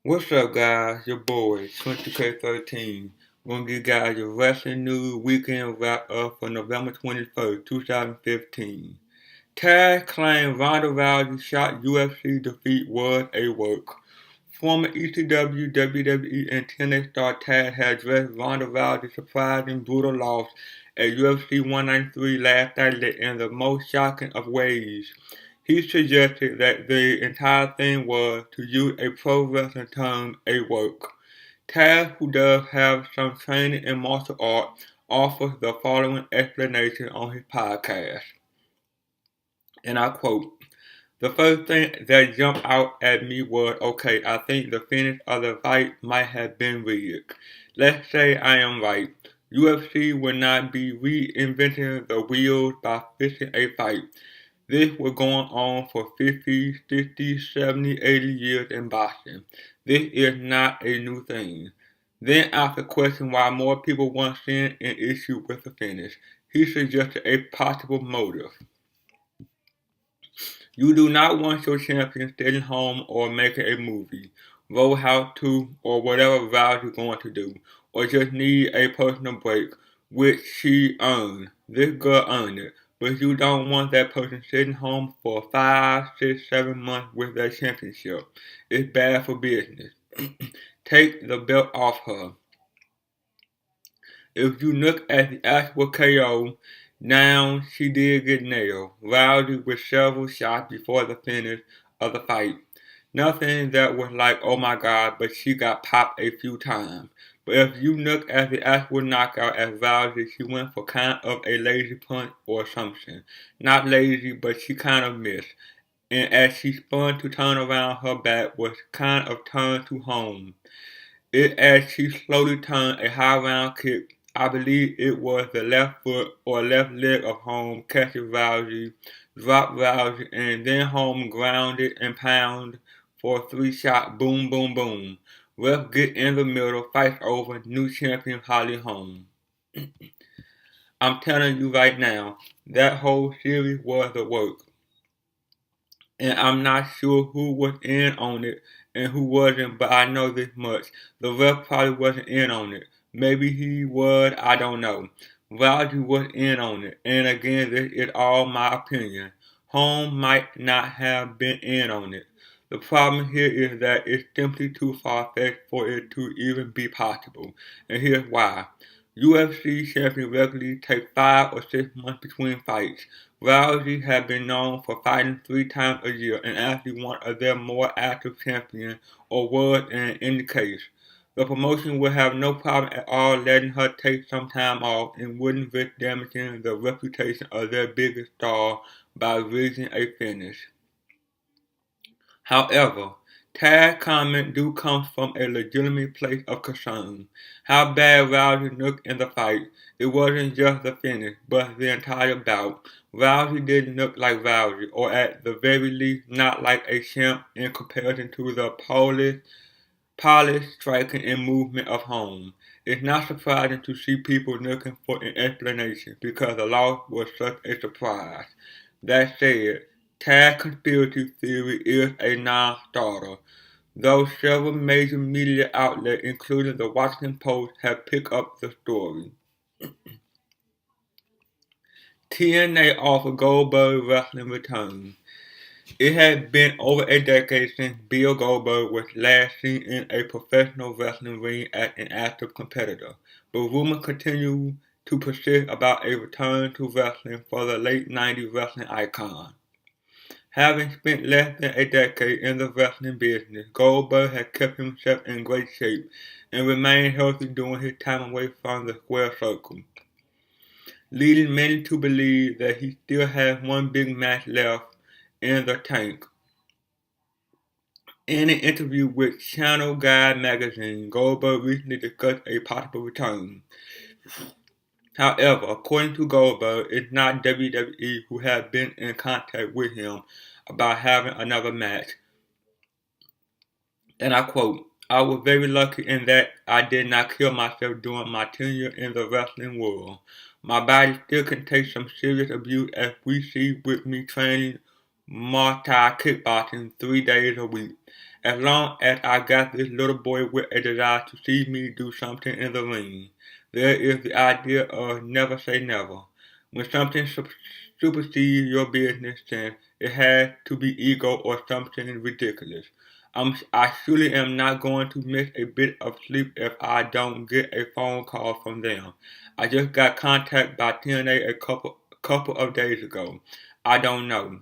What's up, guys? Your boy, 20K13. Gonna give you guys your wrestling news weekend wrap up for November 21st, 2015. Taz claimed Ronda Rousey shot UFC defeat was a work. Former ECW, WWE, and TNA star Taz has addressed Ronda Rousey's surprising brutal loss at UFC 193 last Saturday in the most shocking of ways. He suggested that the entire thing was, to use a pro wrestling term, a work. Taz, who does have some training in martial art, offers the following explanation on his podcast. And I quote, "The first thing that jumped out at me was, okay, I think the finish of the fight might have been rigged. Let's say I am right. UFC would not be reinventing the wheels by fixing a fight. This was going on for 50, 60, 70, 80 years in boxing. This is not a new thing." Then after questioning why more people weren't seeing an issue with the finish, he suggested a possible motive. You do not want your champion staying home or making a movie, Roadhouse 2, or whatever vows you're going to do, or just need a personal break, which she earned. This girl earned it. But you don't want that person sitting home for 5, 6, 7 months with their championship. It's bad for business. Take the belt off her. If you look at the actual KO, now she did get nailed. Rousey with several shots before the finish of the fight. Nothing that was like, oh my god, but she got popped a few times. But if you look at the actual knockout at Rousey, she went for kind of a lazy punch or something. Not lazy, but she kind of missed. And as she spun to turn around, her back was kind of turned to home. It as she slowly turned a high round kick. I believe it was the left foot or left leg of Home catching Rousey, dropped Rousey, and then Home grounded and pound for a 3-shot boom boom boom. Ref get in the middle, fight over, new champion Holly Holm. I'm telling you right now, that whole series was the work. And I'm not sure who was in on it and who wasn't, but I know this much. The ref probably wasn't in on it. Maybe he was, I don't know. Rousey was in on it, and again, this is all my opinion. Holm might not have been in on it. The problem here is that it's simply too far-fetched for it to even be possible, and here's why. UFC champions regularly take 5 or 6 months between fights. Rousey has been known for fighting 3 times a year and actually one of their more active champions, or was in any case. The promotion would have no problem at all letting her take some time off and wouldn't risk damaging the reputation of their biggest star by rigging a finish. However, Taz's comment do come from a legitimate place of concern. How bad Rousey looked in the fight. It wasn't just the finish, but the entire bout. Rousey didn't look like Rousey, or at the very least not like a champ in comparison to the polished striking and movement of Holm. It's not surprising to see people looking for an explanation because the loss was such a surprise. That said, Taz conspiracy theory is a non-starter, though several major media outlets, including the Washington Post, have picked up the story. TNA offered Goldberg wrestling return. It had been over a decade since Bill Goldberg was last seen in a professional wrestling ring as an active competitor, but rumors continue to persist about a return to wrestling for the late 90s wrestling icon. Having spent less than a decade in the wrestling business, Goldberg has kept himself in great shape and remained healthy during his time away from the square circle, leading many to believe that he still has one big match left in the tank. In an interview with Channel Guide magazine, Goldberg recently discussed a possible return. However, according to Goldberg, it's not WWE who have been in contact with him about having another match. And I quote, "I was very lucky in that I did not kill myself during my tenure in the wrestling world. My body still can take some serious abuse as we see with me training Muay Thai kickboxing 3 days a week. As long as I got this little boy with a desire to see me do something in the ring, there is the idea of never say never. When something supersedes your business sense, it has to be ego or something ridiculous. I surely am not going to miss a bit of sleep if I don't get a phone call from them. I just got contacted by TNA a couple of days ago. I don't know.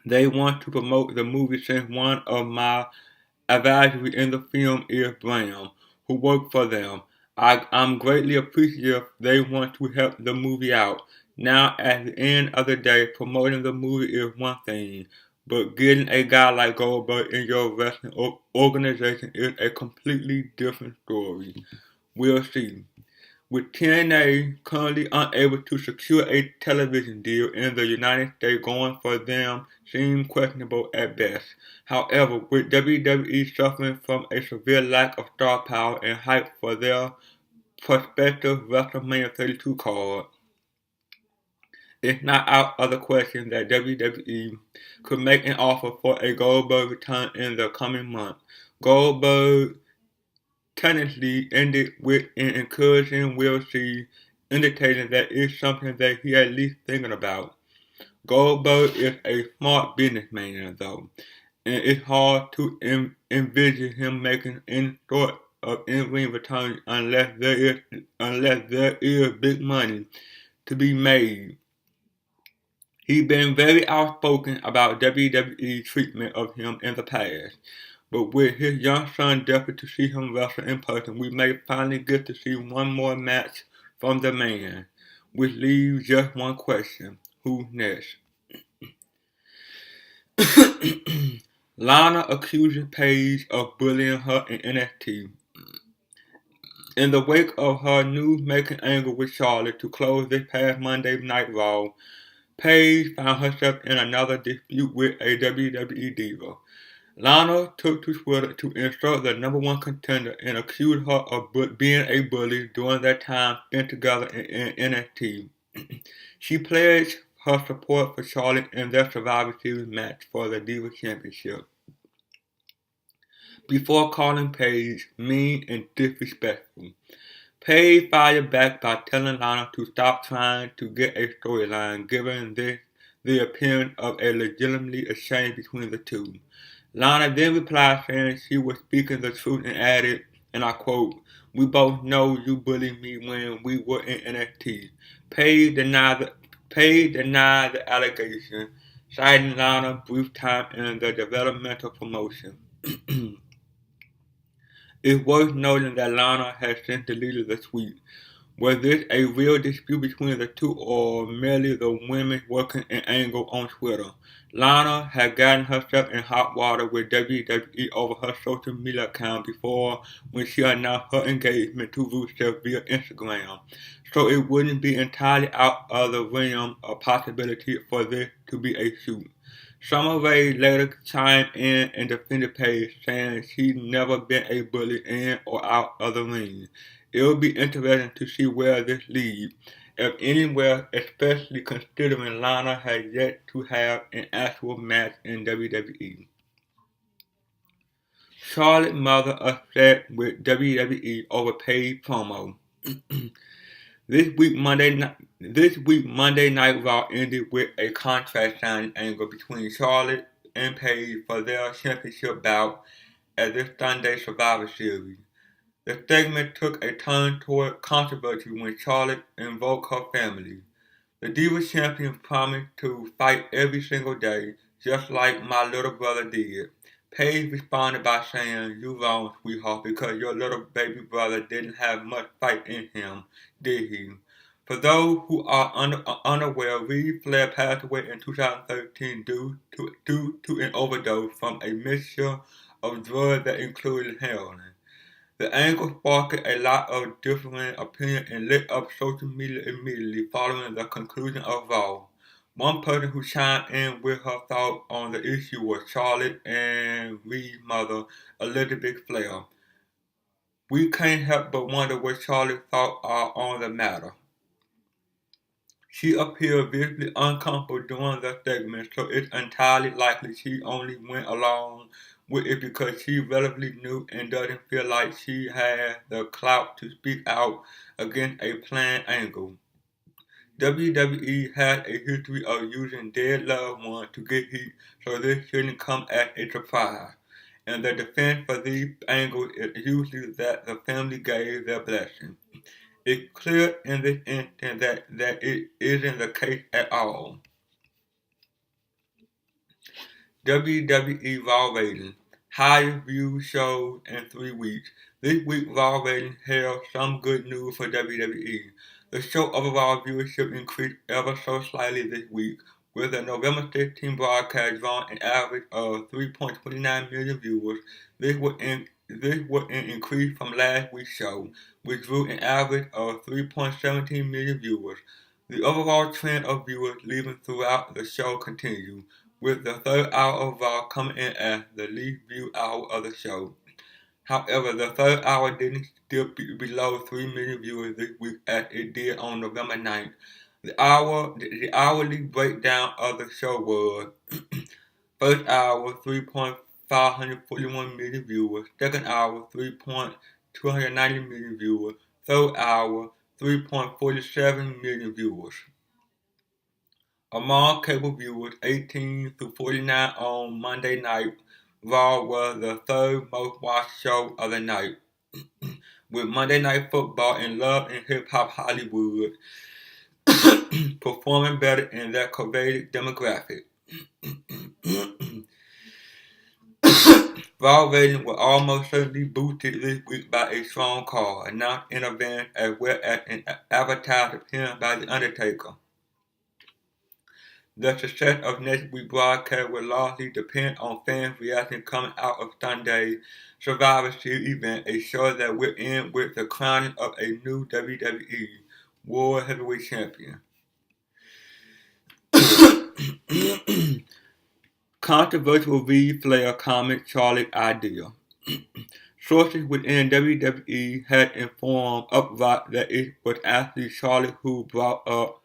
They want to promote the movie since one of my advisory in the film is Brown, who worked for them. I'm greatly appreciative they want to help the movie out. Now, at the end of the day, promoting the movie is one thing, but getting a guy like Goldberg in your wrestling organization is a completely different story. We'll see. With TNA currently unable to secure a television deal in the United States, going for them seems questionable at best. However, with WWE suffering from a severe lack of star power and hype for their prospective WrestleMania 32 card, it's not out of the question that WWE could make an offer for a Goldberg return in the coming months. Goldberg technically ended with an encouraging "we'll see," indicating that it's something that he at least thinking about. Goldberg is a smart businessman, though, and it's hard to envision him making any sort of in-ring return unless there is big money to be made. He's been very outspoken about WWE's treatment of him in the past. But with his young son desperate to see him wrestle in person, we may finally get to see one more match from the man, which leaves just one question: who's next? Lana accuses Paige of bullying her in NXT. In the wake of her news-making angle with Charlotte to close this past Monday Night Raw, Paige found herself in another dispute with a WWE diva. Lana took to Twitter to insult the number one contender and accused her of being a bully during their time spent together in NXT. She pledged her support for Charlotte in their Survivor Series match for the Diva Championship, before calling Paige mean and disrespectful. Paige fired back by telling Lana to stop trying to get a storyline, given the appearance of a legitimately exchange between the two. Lana then replied saying she was speaking the truth and added, and I quote, "We both know you bullied me when we were in NXT." Paige denied the allegation, citing Lana's brief time in the developmental promotion. It's worth noting that Lana has since deleted the tweet. Was this a real dispute between the two or merely the women working an angle on Twitter? Lana had gotten herself in hot water with WWE over her social media account before when she announced her engagement to Rusev via Instagram, so it wouldn't be entirely out of the realm of possibility for this to be a shoot. Summer Rae later chimed in and defended Paige, saying she'd never been a bully in or out of the ring. It will be interesting to see where this leads, if anywhere, especially considering Lana has yet to have an actual match in WWE. Charlotte mother upset with WWE over Paige promo. This week Monday Night Raw ended with a contract signing angle between Charlotte and Paige for their championship bout at this Sunday Survivor Series. The segment took a turn toward controversy when Charlotte invoked her family. The Diva Champion promised to fight every single day, just like my little brother did. Paige responded by saying, "You wrong, sweetheart, because your little baby brother didn't have much fight in him, did he?" For those who are unaware, Reed Flair passed away in 2013 due to an overdose from a mixture of drugs that included heroin. The angle sparked a lot of differing opinions and lit up social media immediately following the conclusion of Raw. One person who chimed in with her thoughts on the issue was Charlotte and Reed's mother, Elizabeth Flair. "We can't help but wonder what Charlotte's thoughts are on the matter. She appeared visibly uncomfortable during the segment, so it's entirely likely she only went along with it because she's relatively new and doesn't feel like she has the clout to speak out against a planned angle. WWE has a history of using dead loved ones to get heat, so this shouldn't come as a surprise. And the defense for these angles is usually that the family gave their blessing. It's clear in this instance that it isn't the case at all. WWE Raw ratings. Highest viewed shows in 3 weeks. This week Raw ratings held some good news for WWE. The show overall viewership increased ever so slightly this week, with the November 16 broadcast drawing an average of 3.29 million viewers. This was an increase from last week's show, which drew an average of 3.17 million viewers. The overall trend of viewers leaving throughout the show continued, with the third hour of Raw coming in as the least viewed hour of the show. However, the third hour didn't still be below 3 million viewers this week as it did on November 9th. The hourly breakdown of the show was first hour 3.541 million viewers, second hour 3.290 million viewers, third hour 3.47 million viewers. Among cable viewers 18 through 49 on Monday night, Raw was the third most watched show of the night, with Monday Night Football and Love and Hip Hop Hollywood performing better in their coveted demographic. Raw ratings were almost certainly boosted this week by a strong call, announced in advance as well as an advertised appearance by The Undertaker. The success of next week's broadcast will largely depend on fans' reaction coming out of Sunday's Survivor Series event, a show that will end with the crowning of a new WWE World Heavyweight Champion. Controversial Ric Flair comment Charlotte's idea. Sources within WWE had informed Upright that it was actually Charlotte who brought up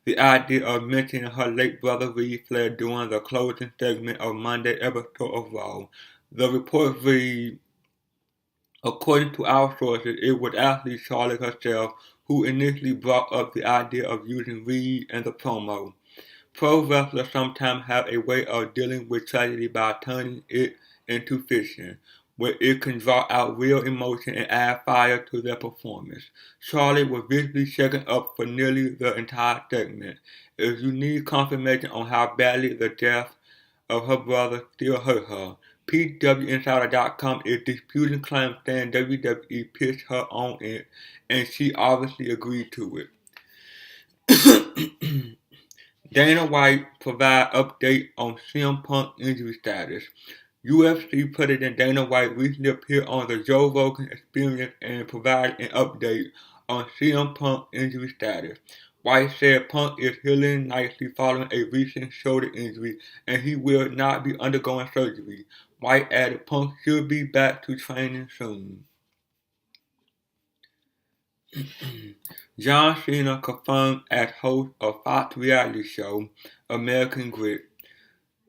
the idea of mentioning her late brother Ric Flair during the closing segment of Monday's episode of Raw. The report read, according to our sources, it was actually Charlotte herself who initially brought up the idea of using Reed in the promo. Pro wrestlers sometimes have a way of dealing with tragedy by turning it into fiction, where it can draw out real emotion and add fire to their performance. Charlotte was visibly shaken up for nearly the entire segment. If you need confirmation on how badly the death of her brother still hurt her, PWInsider.com is disputing claims saying WWE pitched her on it, and she obviously agreed to it. Dana White provided update on CM Punk injury status. UFC President Dana White recently appeared on the Joe Rogan Experience and provided an update on CM Punk's injury status. White said Punk is healing nicely following a recent shoulder injury and he will not be undergoing surgery. White added Punk should be back to training soon. John Cena confirmed as host of Fox reality show American Grit.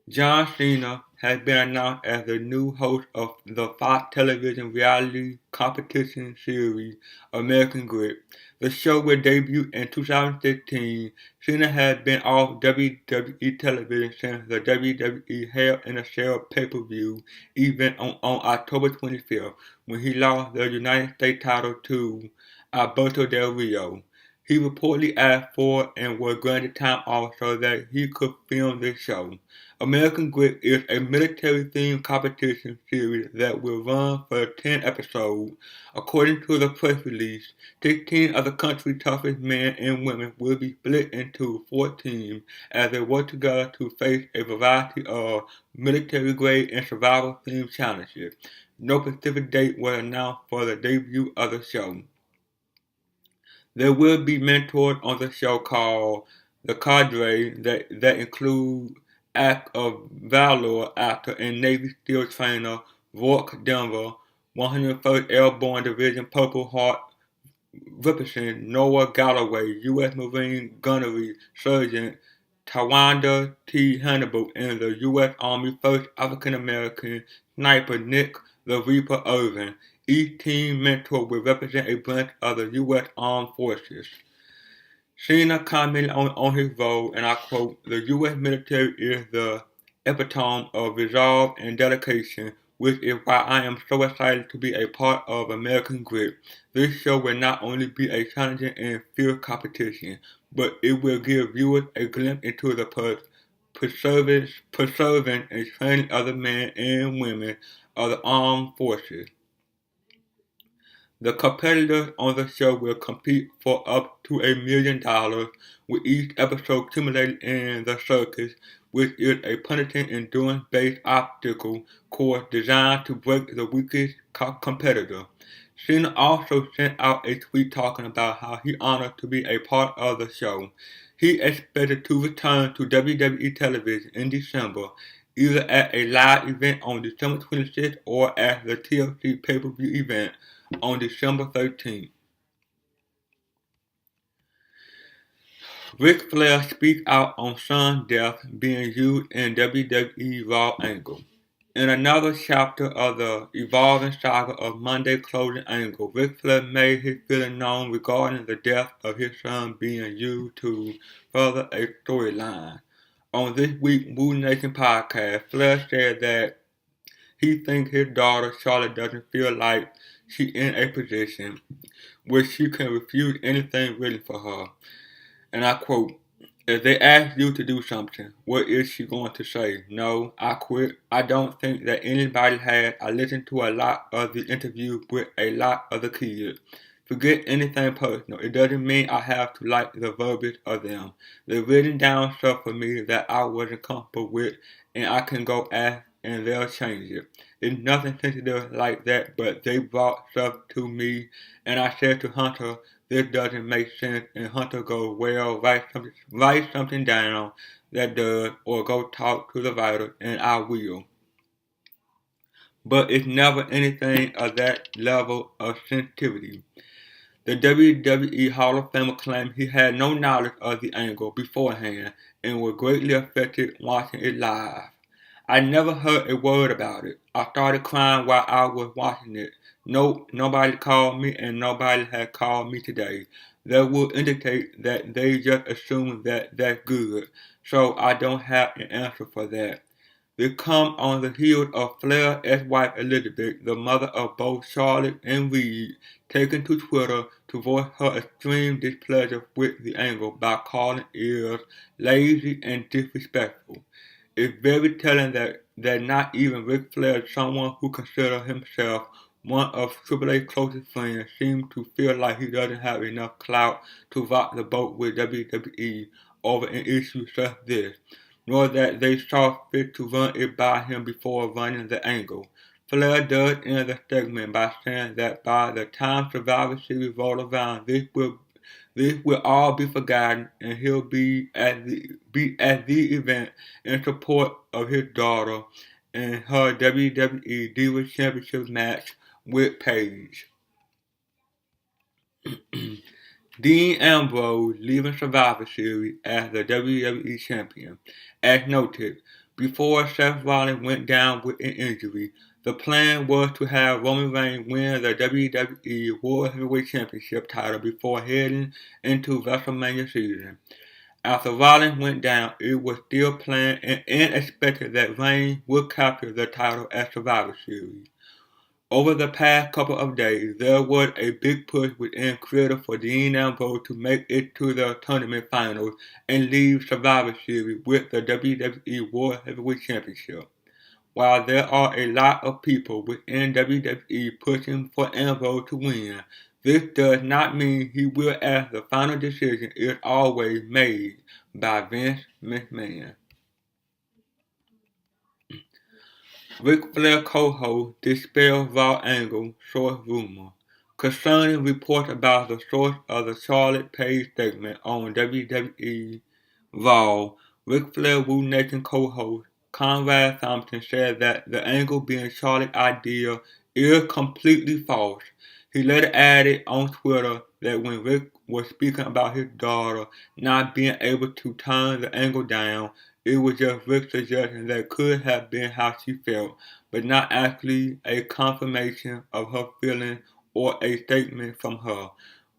John Cena has been announced as the new host of the Fox television reality competition series American Grit. The show will debut in 2016. Cena has been off WWE television since the WWE Hell in a Cell pay-per-view event on October 25th, when he lost the United States title to Alberto Del Rio. He reportedly asked for and was granted time off so that he could film this show. American Grit is a military-themed competition series that will run for 10 episodes. According to the press release, 16 of the country's toughest men and women will be split into 4 teams as they work together to face a variety of military-grade and survival-themed challenges. No specific date was announced for the debut of the show. There will be mentors on the show called The Cadre that include Act of Valor actor and Navy SEAL trainer Rourke Denver, 101st Airborne Division Purple Heart recipient Noah Galloway, U.S. Marine Gunnery Sergeant Tawanda T. Hannibal, and the U.S. Army first African American sniper Nick the Reaper Irving. Each team mentor will represent a branch of the U.S. Armed Forces. Cena commented on his role, and I quote, "The U.S. military is the epitome of resolve and dedication, which is why I am so excited to be a part of American Grit. This show will not only be a challenging and fierce competition, but it will give viewers a glimpse into the preserving and training of the men and women of the armed forces. The competitors on the show will compete for up to $1 million, with each episode simulated in the circus, which is a punishing endurance-based obstacle course designed to break the weakest competitor. Cena also sent out a tweet talking about how he honored to be a part of the show. He expected to return to WWE television in December, either at a live event on December 26th or at the TLC pay-per-view event on December 13th. Ric Flair speaks out on son's death being used in WWE Raw angle. In another chapter of the evolving saga of Monday Closing Angle, Ric Flair made his feeling known regarding the death of his son being used to further a storyline. On this week's Woo Nation podcast, Flair said that he thinks his daughter Charlotte doesn't feel like she's in a position where she can refuse anything written for her. And I quote, "If they ask you to do something, what is she going to say? No, I quit. I don't think that anybody has. I listened to a lot of the interviews with a lot of the kids. Forget anything personal. It doesn't mean I have to like the verbiage of them. They're written down stuff for me that I wasn't comfortable with, and I can go ask and they'll change it. It's nothing sensitive like that, but they brought stuff to me, and I said to Hunter, this doesn't make sense, and Hunter goes, well, write something down that does, or go talk to the writer, and I will. But it's never anything of that level of sensitivity." The WWE Hall of Famer claimed he had no knowledge of the angle beforehand and was greatly affected watching it live. "I never heard a word about it. I started crying while I was watching it. Nope, nobody called me and nobody had called me today. That would indicate that they just assume that that's good, so I don't have an answer for that." They come on the heels of Flair's ex-wife Elizabeth, the mother of both Charlotte and Reed, taking to Twitter to voice her extreme displeasure with the angle by calling it lazy and disrespectful. It's very telling that not even Ric Flair, someone who considers himself one of Triple H's closest friends, seems to feel like he doesn't have enough clout to rock the boat with WWE over an issue such as this, nor that they saw fit to run it by him before running the angle. Flair does end the segment by saying that by the time Survivor Series rolls around, this will all be forgotten, and he'll be at the event in support of his daughter and her WWE Divas Championship match with Paige. Dean Ambrose leaving Survivor Series as the WWE Champion. As noted, before Seth Rollins went down with an injury, the plan was to have Roman Reigns win the WWE World Heavyweight Championship title before heading into WrestleMania season. After Rollins went down, it was still planned and expected that Reigns would capture the title at Survivor Series. Over the past couple of days, there was a big push within creative for Dean Ambrose to make it to the tournament finals and leave Survivor Series with the WWE World Heavyweight Championship. While there are a lot of people within WWE pushing for Ambrose to win, this does not mean he will, as the final decision is always made by Vince McMahon. Ric Flair co-host dispels Raw angle source rumor. Concerning reports about the source of the Charlotte Paige segment on WWE Raw, Ric Flair Woo Nation co-host Conrad Thompson said that the angle being Charlotte's idea is completely false. He later added on Twitter that when Rick was speaking about his daughter not being able to turn the angle down, it was just Rick's suggestion that could have been how she felt, but not actually a confirmation of her feeling or a statement from her.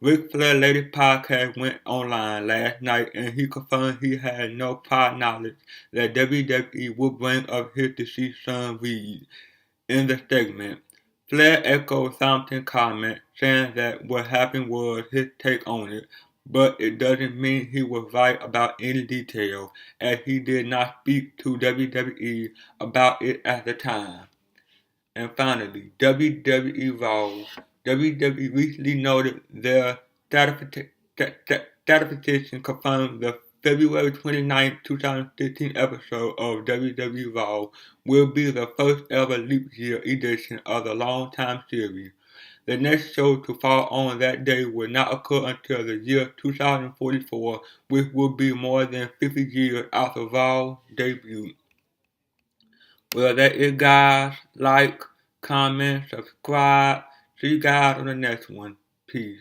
Ric Flair Lady podcast went online last night and he confirmed he had no prior knowledge that WWE would bring up his deceased son Reed. In the segment, Flair echoed Thompson's comment, saying that what happened was his take on it, but it doesn't mean he was right about any detail, as he did not speak to WWE about it at the time. And finally, WWE Raw. WWE recently noted their statistician confirmed the February 29, 2015 episode of WWE Raw will be the first ever leap year edition of the long-time series. The next show to fall on that day will not occur until the year 2044, which will be more than 50 years after Raw's debut. Well, that is, guys. Like, comment, subscribe. See you guys on the next one. Peace.